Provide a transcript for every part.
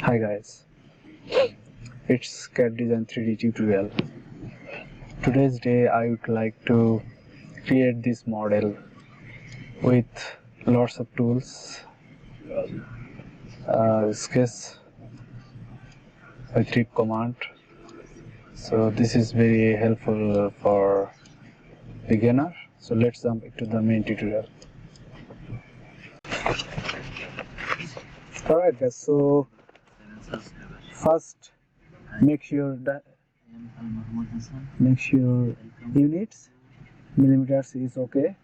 Hi guys, it's CAD Design 3D tutorial. Today's day I would like to create this model with lots of tools, sketch with rip command. So this is very helpful for beginner. So let's jump into the main tutorial. Alright guys, so first make sure that Al-Mahmud Hassan. units millimeters is okay,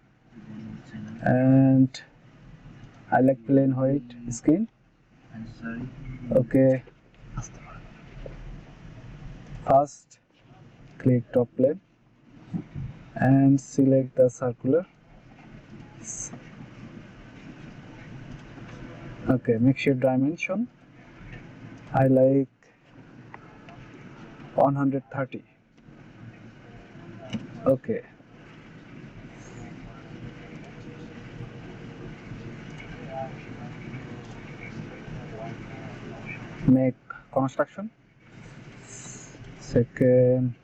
and I like plain white skin. I'm sorry. Okay, first click top plane and select the circular. Okay, make sure dimension I like 130. Okay, make construction. Second,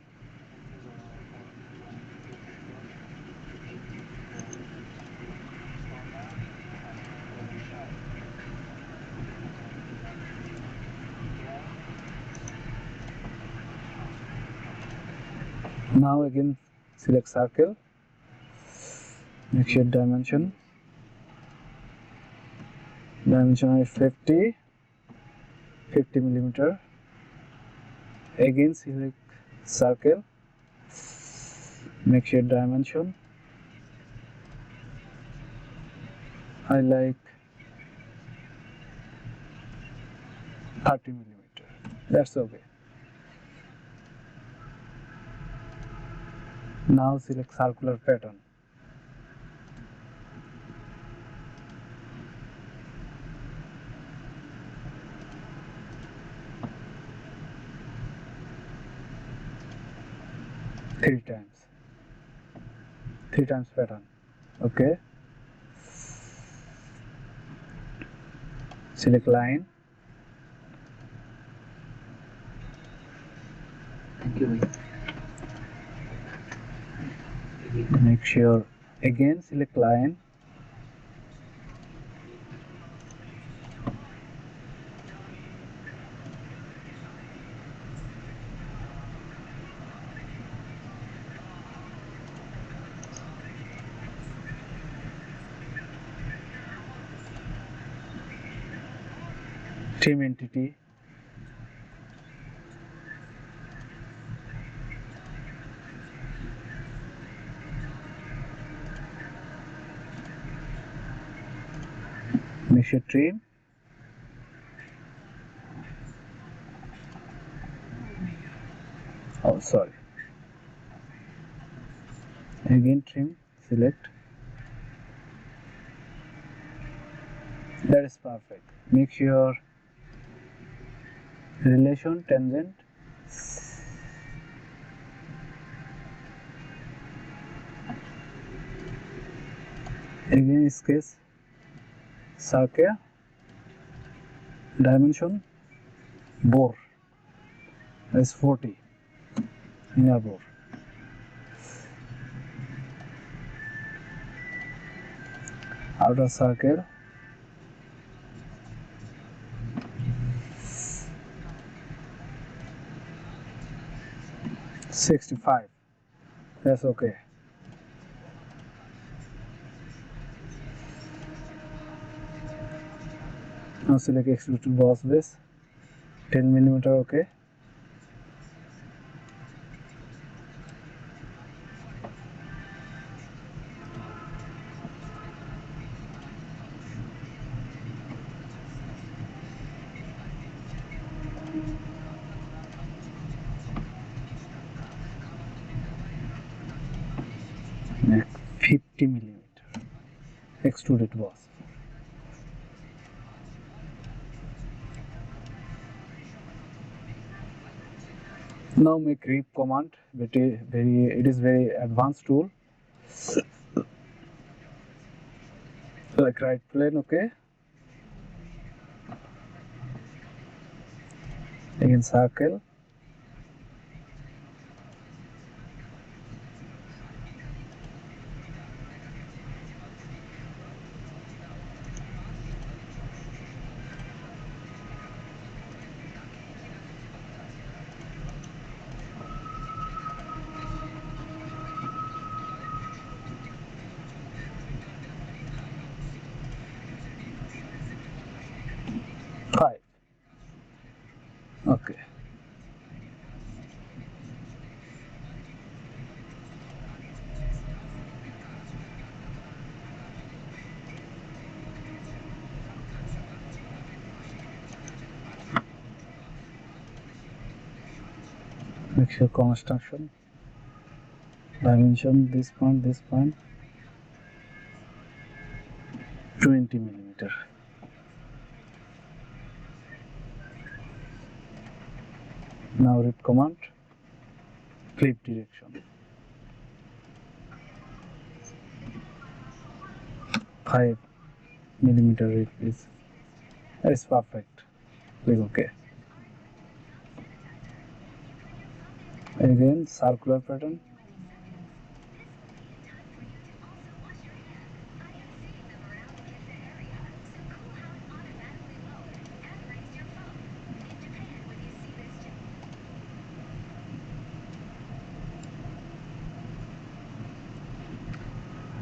now again select circle, make sure dimension is 50 millimeter. Again select circle, make sure dimension I like 30 millimeter. That's okay. Now select circular pattern. Three times pattern. Okay, select line, Thank you. make sure again select line, trim entity, make sure trim, oh sorry, again trim, select. That is perfect. Make sure relation tangent, again sketch circle, dimension bore is 40 inner bore. Outer circle, $65. That's okay. Now select extrude to boss base, 10 millimeter. Okay. Next 50 millimeter extruded boss. Now make rip command. It is very advanced tool. Like right plane. Okay, Again circle. Five. Okay. Make sure construction dimension this point 20 millimeter. Now rip command, flip direction. 5 millimeter rip is perfect. Click OK. Again circular pattern.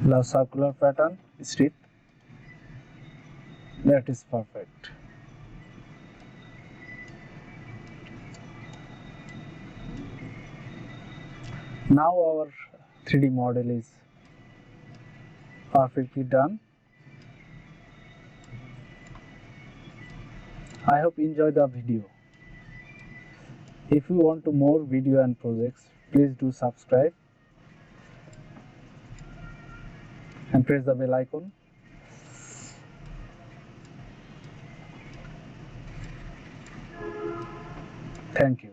Now circular pattern strip. That is perfect. Now our 3D model is perfectly done. I hope you enjoy the video. If you want to more video and projects, please do subscribe and press the bell icon. Thank you.